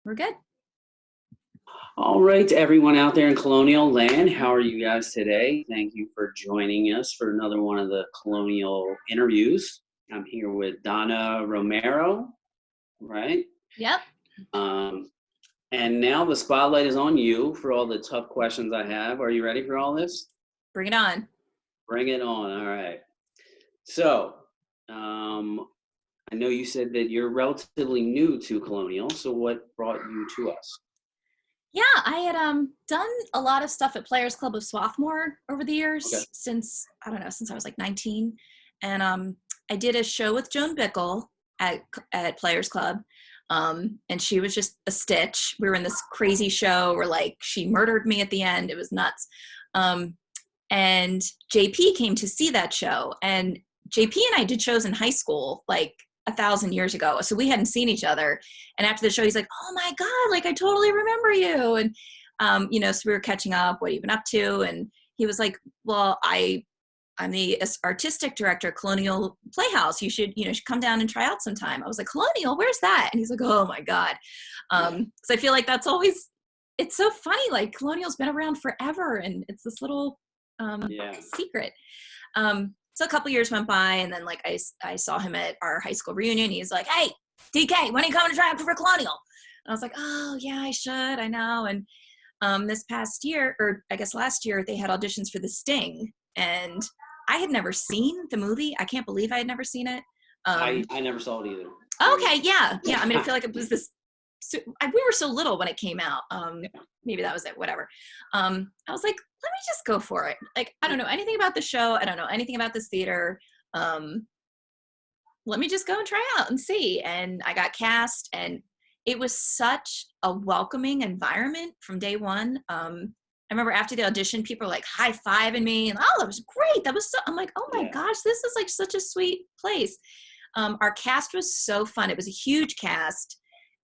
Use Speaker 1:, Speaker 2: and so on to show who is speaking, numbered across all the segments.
Speaker 1: We're good.
Speaker 2: All right, to everyone out there in Colonial Land, how are you guys today? Thank you for joining us for another one of the Colonial interviews. I'm here with Donna Romero, right?
Speaker 1: Yep.
Speaker 2: And now the spotlight is on you for all the tough questions I have. Are you ready for all this?
Speaker 1: Bring it on.
Speaker 2: Bring it on. All right. So, I know you said that you're relatively new to Colonial. So, what brought you to us?
Speaker 1: Yeah, I had done a lot of stuff at Players Club of Swarthmore over the years
Speaker 2: Okay.
Speaker 1: since I was like 19, and I did a show with Joan Bickle at Players Club, and she was just a stitch. We were in this crazy show where like she murdered me at the end. It was nuts. And JP came to see that show, and JP and I did shows in high school like 1,000 years ago, so we hadn't seen each other. And after the show he's like, oh my god, like I totally remember you. And so we were catching up, what have you been up to? And he was like, well, I'm the artistic director at Colonial Playhouse. You should come down and try out sometime. I was like, Colonial, where's that? And he's like, oh my god. So I feel like that's always, it's so funny, like Colonial's been around forever and it's this little secret. So a couple years went by, and then like I saw him at our high school reunion. He's like, hey, DK, when are you coming to try out for Colonial? And I was like, oh yeah, I should, I know. And this past year, or I guess last year, they had auditions for The Sting, and I had never seen the movie. I can't believe I had never seen it.
Speaker 2: I never saw it either.
Speaker 1: Okay, yeah. I mean, I feel like it was this. We were so little when it came out. Maybe that was it. Whatever. I was like, let me just go for it. Like, I don't know anything about the show. I don't know anything about this theater. Let me just go and try out and see. And I got cast, and it was such a welcoming environment from day one. I remember after the audition, people were like high-fiving me, and oh, that was great. That was so. I'm like, oh my gosh, this is like such a sweet place. Our cast was so fun. It was a huge cast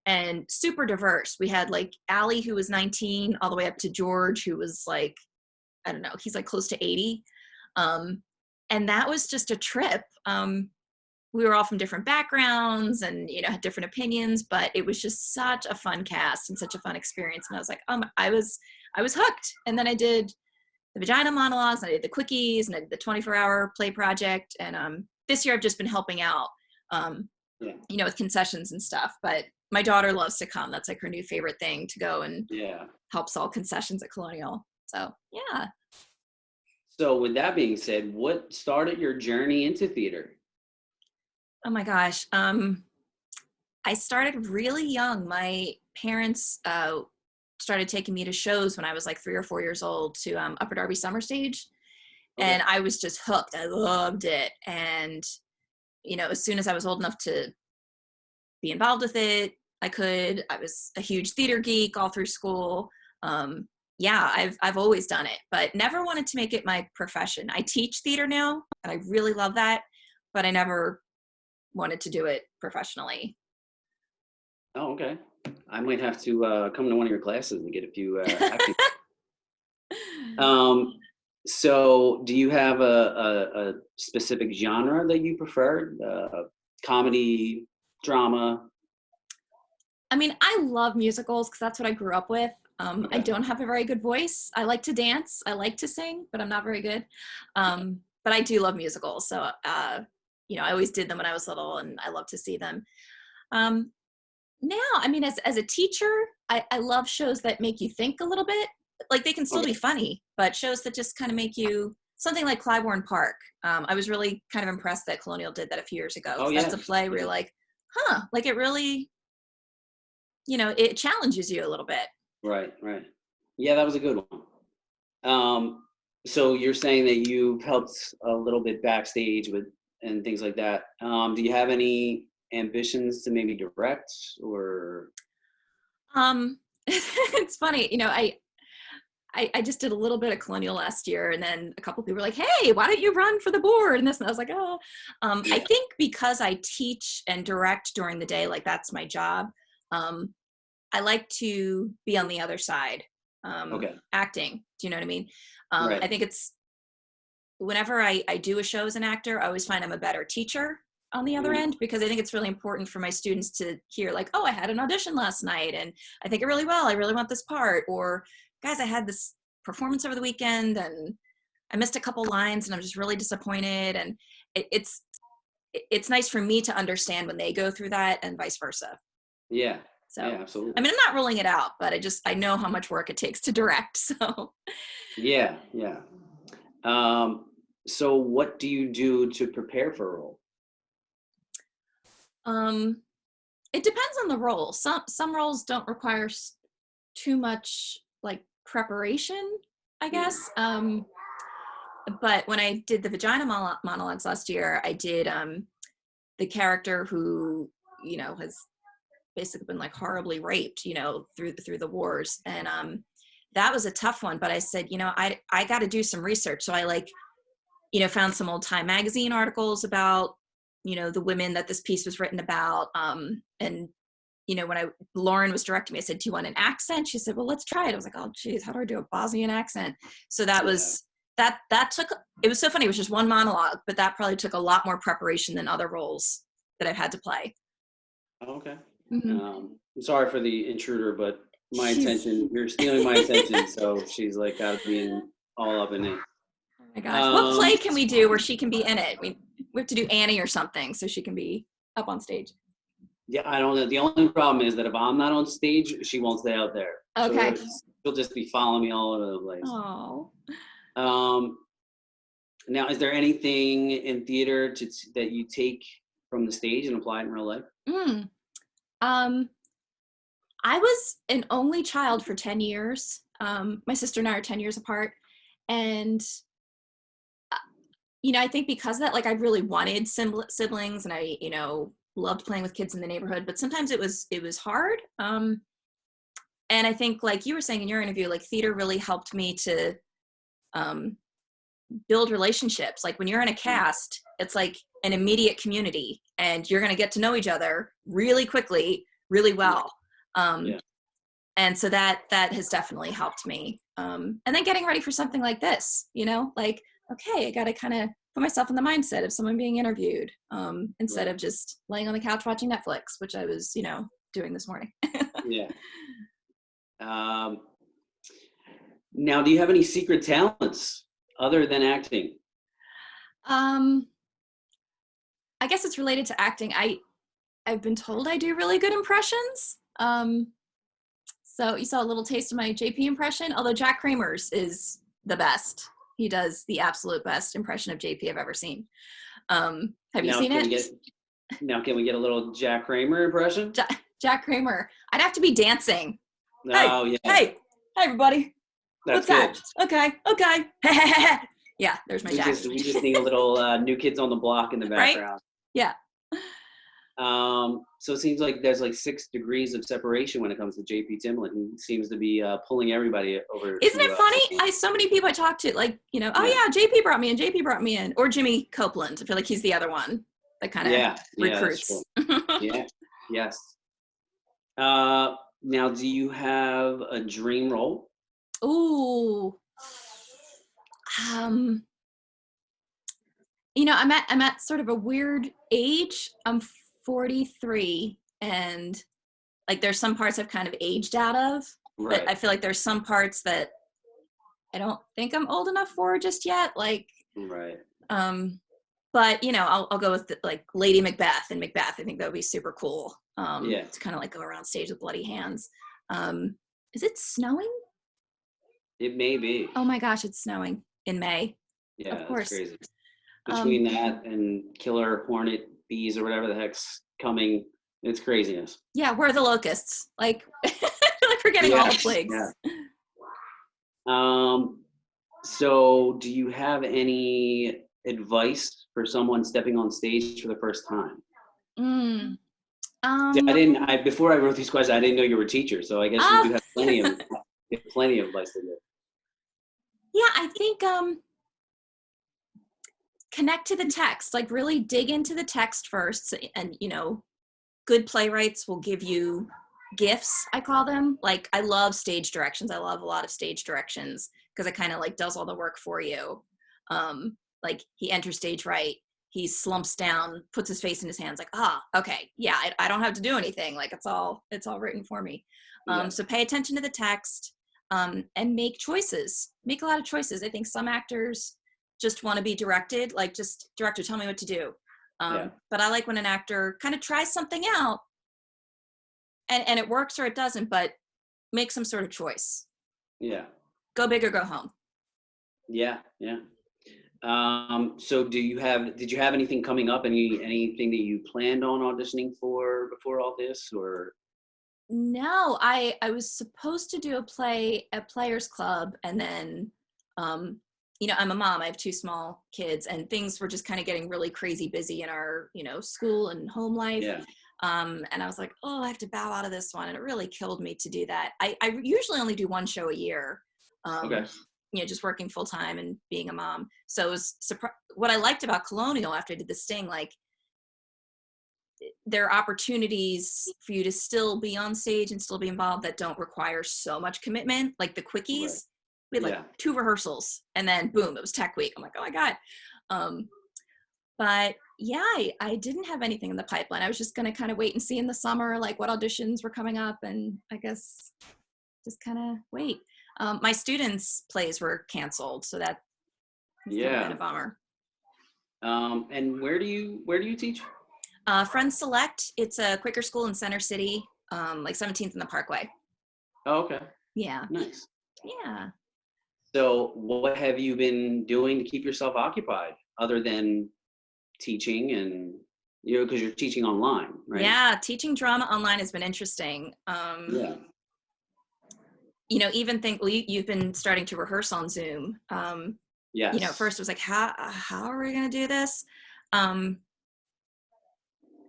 Speaker 1: and super diverse. We had like Allie, who was 19, all the way up to George, who was like, I don't know, he's like close to 80. And that was just a trip. We were all from different backgrounds and, had different opinions, but it was just such a fun cast and such a fun experience. And I was like, I was hooked. And then I did the vagina monologues, and I did the quickies, and I did the 24-hour play project. And this year I've just been helping out, with concessions and stuff. But my daughter loves to come. That's like her new favorite thing, to go and help solve concessions at Colonial. So, yeah.
Speaker 2: So with that being said, what started your journey into theater?
Speaker 1: Oh my gosh. I started really young. My parents started taking me to shows when I was like 3 or 4 years old, to Upper Darby Summer Stage. Okay. And I was just hooked. I loved it. And, as soon as I was old enough to be involved with it, I was a huge theater geek all through school. I've always done it, but never wanted to make it my profession. I teach theater now, and I really love that, but I never wanted to do it professionally.
Speaker 2: Oh, okay. I might have to come to one of your classes and get a few acting. So do you have a specific genre that you prefer? Comedy, drama?
Speaker 1: I mean, I love musicals because that's what I grew up with. Okay. I don't have a very good voice. I like to dance. I like to sing, but I'm not very good. But I do love musicals. So, I always did them when I was little, and I love to see them. Now, I mean, as a teacher, I love shows that make you think a little bit. Like, they can still be funny, but shows that just kind of make you, something like Clybourne Park. I was really kind of impressed that Colonial did that a few years ago. Oh, yeah. That's a play where you're like, like it really, it challenges you a little bit.
Speaker 2: Right. Yeah, that was a good one. So you're saying that you've helped a little bit backstage with and things like that. Do you have any ambitions to maybe direct, or?
Speaker 1: It's funny, I just did a little bit of Colonial last year, and then a couple people were like, hey, why don't you run for the board? And this, and I was like, oh. I think because I teach and direct during the day, like that's my job. I like to be on the other side, acting. Do you know what I mean? Right. I think it's, whenever I do a show as an actor, I always find I'm a better teacher on the other end, because I think it's really important for my students to hear like, oh, I had an audition last night and I think it really well. I really want this part. Or guys, I had this performance over the weekend and I missed a couple lines and I'm just really disappointed. And it's nice for me to understand when they go through that and vice versa.
Speaker 2: Yeah.
Speaker 1: So,
Speaker 2: yeah, absolutely.
Speaker 1: I mean, I'm not ruling it out, but I know how much work it takes to direct. So,
Speaker 2: Yeah. Yeah. So what do you do to prepare for a role?
Speaker 1: it depends on the role. Some roles don't require too much like preparation, I guess. But when I did the vagina monologues last year, I did the character who, has basically been like horribly raped, through the wars. And that was a tough one. But I said, I got to do some research. So I found some old Time magazine articles about, the women that this piece was written about. And when Lauren was directing me, I said, do you want an accent? She said, well, let's try it. I was like, oh geez, how do I do a Bosnian accent? So that was, that took, it was so funny. It was just one monologue, but that probably took a lot more preparation than other roles that I've had to play.
Speaker 2: Okay.
Speaker 1: Mm-hmm.
Speaker 2: I'm sorry for the intruder, but you're stealing my attention. So she's like got to be all up in it.
Speaker 1: Oh my gosh. What play can we do where she can be in it? We have to do Annie or something so she can be up on stage.
Speaker 2: Yeah, I don't know. The only problem is that if I'm not on stage, she won't stay out there.
Speaker 1: Okay.
Speaker 2: She'll just be following me all over the place.
Speaker 1: Oh.
Speaker 2: Now, is there anything in theater that you take from the stage and apply it in real life?
Speaker 1: I was an only child for 10 years. My sister and I are 10 years apart. And, I think because of that, like I really wanted siblings and I, loved playing with kids in the neighborhood, but sometimes it was hard. And I think like you were saying in your interview, like theater really helped me to build relationships. Like when you're in a cast, it's like an immediate community and you're going to get to know each other really quickly, really well. And so that has definitely helped me. And then getting ready for something like this, like, okay, I got to kind of put myself in the mindset of someone being interviewed instead of just laying on the couch watching Netflix, which I was, doing this morning.
Speaker 2: Yeah. Now, do you have any secret talents other than acting?
Speaker 1: I guess it's related to acting. I've been told I do really good impressions. So you saw a little taste of my JP impression, although Jack Kramer's is the best. He does the absolute best impression of JP I've ever seen. Have you seen it?
Speaker 2: Can we get a little Jack Kramer impression?
Speaker 1: Jack Kramer. I'd have to be dancing.
Speaker 2: Oh,
Speaker 1: hey,
Speaker 2: yeah.
Speaker 1: Hey, everybody.
Speaker 2: That's
Speaker 1: What's
Speaker 2: good.
Speaker 1: That? Okay. Yeah, there's my Jack.
Speaker 2: We just need a little New Kids on the Block in the background.
Speaker 1: Right? Yeah.
Speaker 2: So it seems like there's like 6 degrees of separation when it comes to JP Timlin. He seems to be pulling everybody over.
Speaker 1: Isn't it funny? So many people I talk to, like, JP brought me in, or Jimmy Copeland. I feel like he's the other one that kind of recruits.
Speaker 2: Yeah. Yes. Now, do you have a dream role?
Speaker 1: Ooh. I'm at sort of a weird age. I'm 43 and like there's some parts I've kind of aged out of,
Speaker 2: right.
Speaker 1: But I feel like there's some parts that I don't think I'm old enough for just yet. Like,
Speaker 2: right.
Speaker 1: But I'll go with like Lady Macbeth in Macbeth. I think that would be super cool. To kind of like go around stage with bloody hands. Is it snowing?
Speaker 2: It may be.
Speaker 1: Oh my gosh, it's snowing in May.
Speaker 2: Yeah,
Speaker 1: of course.
Speaker 2: That's crazy. Between that and killer hornet bees or whatever the heck's coming, it's craziness.
Speaker 1: Yeah, where are the locusts? Like, like we're getting all the plagues.
Speaker 2: Yeah. So do you have any advice for someone stepping on stage for the first time? Before I wrote these questions, I didn't know you were a teacher, so I guess you do have plenty of advice to give.
Speaker 1: Yeah, I think connect to the text, like really dig into the text first. And, good playwrights will give you gifts, I call them. Like, I love stage directions. I love a lot of stage directions because it kind of like does all the work for you. Like he enters stage right. he slumps down, puts his face in his hands, like, okay, yeah, I don't have to do anything. Like it's all written for me.
Speaker 2: Yeah.
Speaker 1: So pay attention to the text, and make choices. Make a lot of choices. I think some actors just want to be directed, like just director, tell me what to do. But I like when an actor kind of tries something out and it works or it doesn't, but make some sort of choice.
Speaker 2: Yeah.
Speaker 1: Go big or go home.
Speaker 2: Yeah. Yeah. So did you have anything coming up? Anything that you planned on auditioning for before all this, or?
Speaker 1: No, I was supposed to do a play at Players Club, and then, I'm a mom. I have 2 small kids, and things were just kind of getting really crazy busy in our, school and home life.
Speaker 2: Yeah.
Speaker 1: And I was like, oh, I have to bow out of this one, and it really killed me to do that. I usually only do 1 show a year.
Speaker 2: Okay.
Speaker 1: Just working full time and being a mom. So it was what I liked about Colonial after I did the Sting, like, there are opportunities for you to still be on stage and still be involved that don't require so much commitment, like the quickies.
Speaker 2: Right.
Speaker 1: We had like 2 rehearsals and then boom, it was tech week. I'm like, oh my God. But yeah, I didn't have anything in the pipeline. I was just going to kind of wait and see in the summer, like what auditions were coming up, and I guess just kind of wait. My students' plays were canceled, so that's kind of been a bummer.
Speaker 2: And where do you teach?
Speaker 1: Friends Select. It's a Quaker school in Center City, like 17th in the Parkway.
Speaker 2: Oh, okay.
Speaker 1: Yeah.
Speaker 2: Nice.
Speaker 1: Yeah.
Speaker 2: So what have you been doing to keep yourself occupied other than teaching and, because you're teaching online, right?
Speaker 1: Yeah. Teaching drama online has been interesting.
Speaker 2: Yeah.
Speaker 1: Even you've been starting to rehearse on Zoom.
Speaker 2: Yes.
Speaker 1: First it was like, how are we going to do this?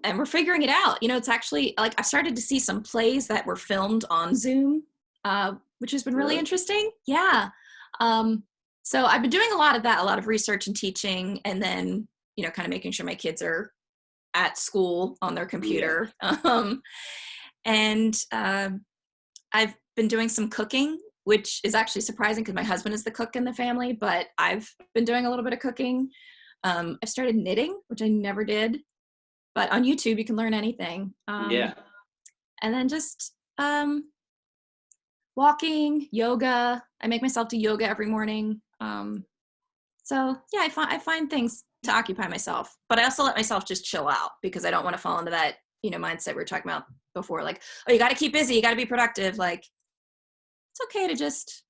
Speaker 1: And we're figuring it out. It's actually like I started to see some plays that were filmed on Zoom, which has been really interesting. Yeah. So I've been doing a lot of that, a lot of research and teaching, and then, kind of making sure my kids are at school on their computer. Yeah. And I've been doing some cooking, which is actually surprising because my husband is the cook in the family, but I've been doing a little bit of cooking. I've started knitting, which I never did. But on YouTube, you can learn anything. And then just walking, yoga. I make myself do yoga every morning. So yeah, I find things to occupy myself. But I also let myself just chill out because I don't want to fall into that, mindset we were talking about before. Like, oh, you got to keep busy. You got to be productive. Like, it's okay to just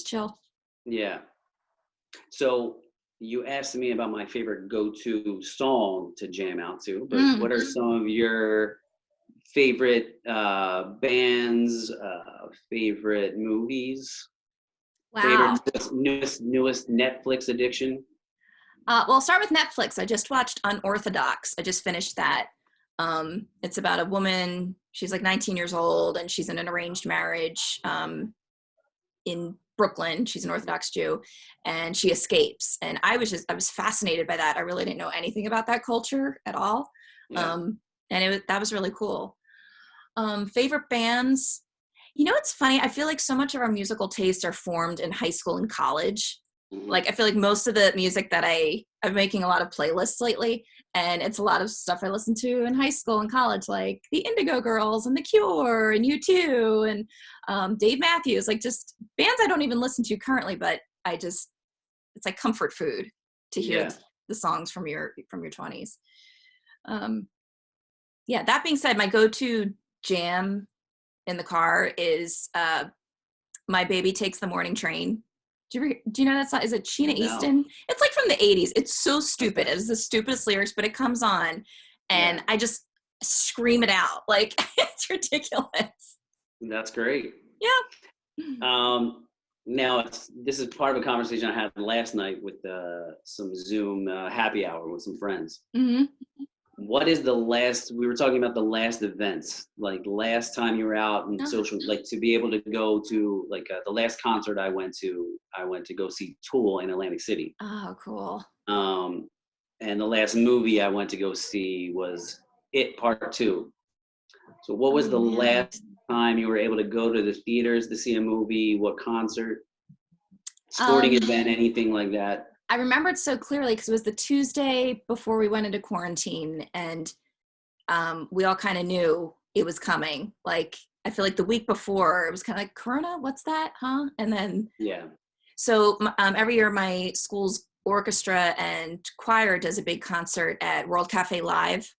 Speaker 1: chill.
Speaker 2: Yeah. So you asked me about my favorite go-to song to jam out to, but what are some of your favorite bands, favorite movies,
Speaker 1: Wow.
Speaker 2: favorite newest Netflix addiction?
Speaker 1: Well, I'll start with Netflix. I just watched Unorthodox. I just finished that. It's about a woman. She's like 19 years old and she's in an arranged marriage in Brooklyn. She's an Orthodox Jew and she escapes. And I was fascinated by that. I really didn't know anything about that culture at all.
Speaker 2: Yeah.
Speaker 1: And that was really cool. Favorite bands. It's funny. I feel like so much of our musical tastes are formed in high school and college.
Speaker 2: Mm-hmm.
Speaker 1: Like, I feel like most of the music that I'm making a lot of playlists lately, and it's a lot of stuff I listened to in high school and college, like the Indigo Girls and The Cure and U2 and Dave Matthews, like just bands I don't even listen to currently, but it's like comfort food to hear the songs from your 20s. Yeah, that being said, my go-to jam in the car is My Baby Takes the Morning Train. Do you know that song? Is it Sheena Easton? It's like from the 80s. It's so stupid. It's the stupidest lyrics, but it comes on and I just scream it out. Like, it's ridiculous.
Speaker 2: That's great.
Speaker 1: Yeah.
Speaker 2: Now, this is part of a conversation I had last night with some Zoom happy hour with some friends.
Speaker 1: Mm-hmm.
Speaker 2: What is we were talking about the last events, like last time you were out and social, like to be able to go to like the last concert I went to go see Tool in Atlantic City.
Speaker 1: Oh, cool.
Speaker 2: And the last movie I went to go see was It Part 2. So what was the last time you were able to go to the theaters to see a movie? What concert, sporting event, anything like that?
Speaker 1: I remember it so clearly because it was the Tuesday before we went into quarantine, and we all kind of knew it was coming. Like, I feel like the week before, it was kind of like, Corona, what's that, huh? And then,
Speaker 2: Yeah.
Speaker 1: so every year my school's orchestra and choir does a big concert at World Cafe Live,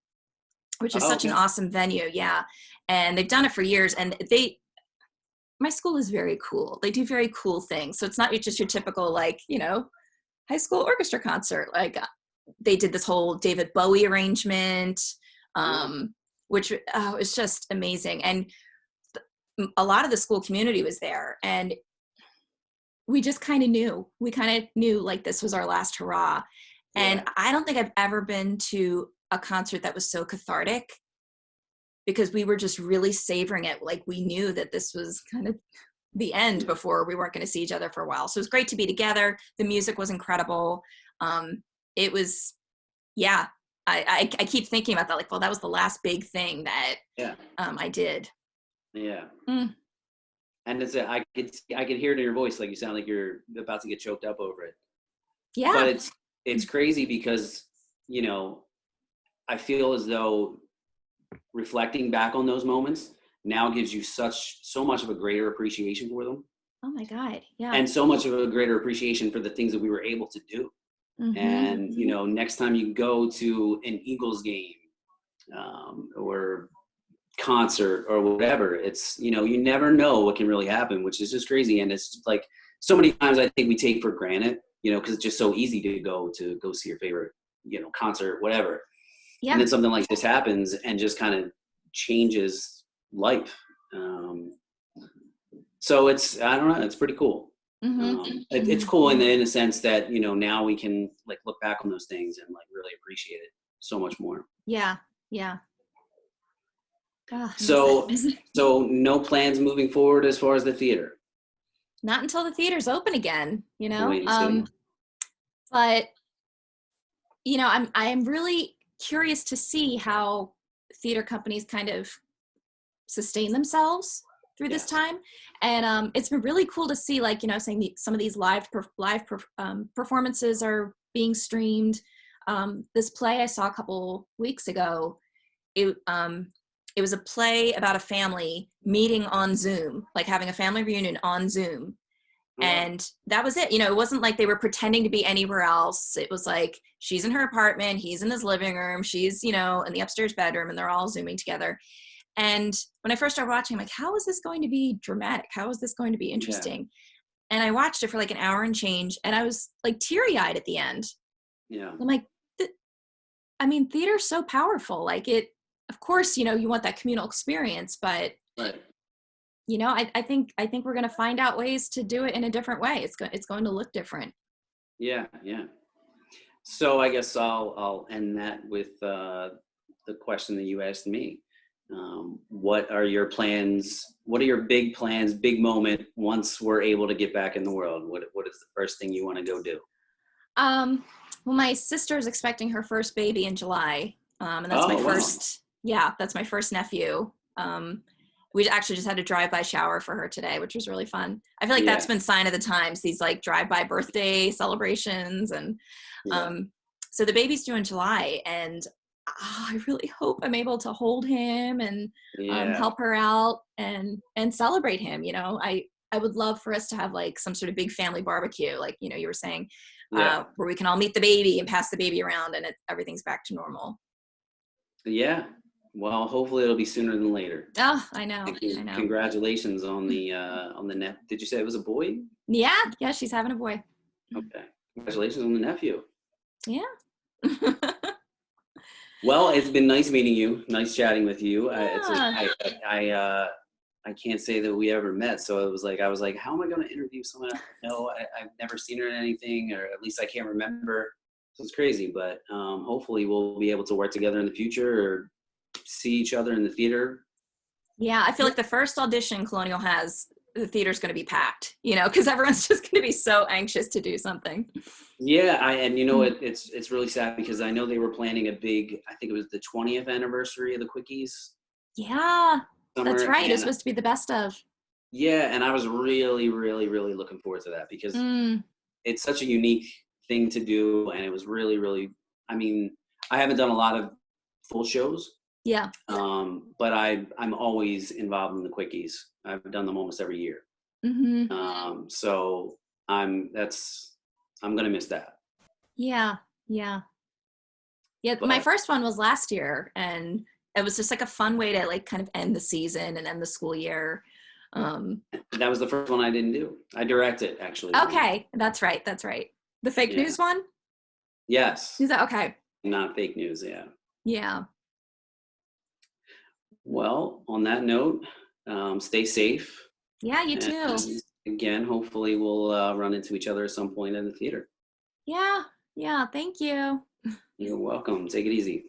Speaker 1: which is
Speaker 2: Oh,
Speaker 1: such an
Speaker 2: okay.
Speaker 1: awesome venue. Yeah. And they've done it for years. And my school is very cool. They do very cool things. So it's not just your typical, like, high school orchestra concert. Like, they did this whole David Bowie arrangement,
Speaker 2: Yeah.
Speaker 1: which is just amazing. And a lot of the school community was there, and we just kind of knew. We kind of knew like this was our last hurrah. And
Speaker 2: Yeah.
Speaker 1: I don't think I've ever been to a concert that was so cathartic, because we were just really savoring it. Like, we knew that this was kind of the end before we weren't going to see each other for a while. So it was great to be together. The music was incredible. It was, yeah, I keep thinking about that. Like, well, that was the last big thing that
Speaker 2: Yeah.
Speaker 1: I did.
Speaker 2: Yeah.
Speaker 1: Mm.
Speaker 2: And I could hear it in your voice, like you sound like you're about to get choked up over it.
Speaker 1: Yeah.
Speaker 2: But it's crazy because, I feel as though reflecting back on those moments now gives you so much of a greater appreciation for them,
Speaker 1: Oh my God. Yeah.
Speaker 2: and so much of a greater appreciation for the things that we were able to do.
Speaker 1: Mm-hmm.
Speaker 2: And next time you go to an Eagles game, or concert or whatever, it's you never know what can really happen, which is just crazy. And it's like so many times I think we take for granted, because it's just so easy to go see your favorite concert, whatever.
Speaker 1: Yeah.
Speaker 2: And then something like this happens and just kind of changes life. So it's, I don't know, it's pretty cool.
Speaker 1: Mm-hmm.
Speaker 2: It's cool in a sense that now we can like look back on those things and like really appreciate it so much more.
Speaker 1: Yeah. Yeah. Oh,
Speaker 2: So no plans moving forward as far as the theater?
Speaker 1: not until the theater's open again,
Speaker 2: Wait and see.
Speaker 1: but I'm really curious to see how theater companies kind of sustain themselves through this time. And it's been really cool to see, like, saying some of these live performances are being streamed. This play I saw a couple weeks ago, it was a play about a family meeting on Zoom, like having a family reunion on Zoom. And that was it. It wasn't like they were pretending to be anywhere else. It was like, she's in her apartment, he's in his living room, she's, in the upstairs bedroom, and they're all Zooming together. And when I first started watching, I'm like, how is this going to be dramatic? How is this going to be interesting? And I watched it for like an hour and change, and I was like teary-eyed at the end.
Speaker 2: Yeah.
Speaker 1: I'm like, theater's so powerful. Like, it, of course, you want that communal experience, but
Speaker 2: right.
Speaker 1: I think we're going to find out ways to do it in a different way. It's going to look different.
Speaker 2: Yeah. Yeah. So I guess I'll end that with the question that you asked me. What are your plans? What are your big plans, big moment once we're able to get back in the world? What is the first thing you want to go do?
Speaker 1: Well, my sister is expecting her first baby in July. And that's my first, that's my first nephew. We actually just had a drive-by shower for her today, which was really fun. I feel like that's been sign of the times, these like drive-by birthday celebrations. And so the baby's due in July, and I really hope I'm able to hold him and help her out and celebrate him. I would love for us to have like some sort of big family barbecue, like, you were saying, where we can all meet the baby and pass the baby around, and everything's back to normal.
Speaker 2: Yeah. Well, hopefully it'll be sooner than later.
Speaker 1: Oh, I know.
Speaker 2: Congratulations on the net. Did you say it was a boy?
Speaker 1: Yeah, she's having a boy.
Speaker 2: Okay. Congratulations on the nephew.
Speaker 1: Yeah.
Speaker 2: Well, it's been nice meeting you. Nice chatting with you.
Speaker 1: Yeah.
Speaker 2: I can't say that we ever met, so I was like, how am I going to interview someone? No, I've never seen her in anything, or at least I can't remember. So it's crazy, but hopefully we'll be able to work together in the future or see each other in the theater.
Speaker 1: Yeah, I feel like the first audition Colonial has, the theater's going to be packed, because everyone's just going to be so anxious to do something.
Speaker 2: Yeah, it's really sad because I know they were planning a big, I think it was the 20th anniversary of the Quickies.
Speaker 1: Yeah,
Speaker 2: summer,
Speaker 1: that's right. It's supposed to be the best of.
Speaker 2: Yeah, and I was really, really, really looking forward to that because it's such a unique thing to do, and it was really, really. I mean, I haven't done a lot of full shows,
Speaker 1: Yeah.
Speaker 2: but I'm always involved in the quickies. I've done them almost every year.
Speaker 1: Mm-hmm.
Speaker 2: So I'm gonna miss that.
Speaker 1: Yeah. Yeah. Yeah. My
Speaker 2: But
Speaker 1: first one was last year, and it was just like a fun way to like kind of end the season and end the school year. Um,
Speaker 2: that was the first one I didn't do. I directed actually the one.
Speaker 1: okay. That's right. That's right. The fake
Speaker 2: Yeah.
Speaker 1: news one?
Speaker 2: Yes.
Speaker 1: Is that okay?
Speaker 2: Not fake news. Yeah.
Speaker 1: Yeah.
Speaker 2: Well, on that note, stay safe.
Speaker 1: Yeah, you
Speaker 2: And
Speaker 1: too.
Speaker 2: again, hopefully we'll run into each other at some point in the theater.
Speaker 1: Yeah. Yeah. Thank you.
Speaker 2: You're welcome. Take it easy.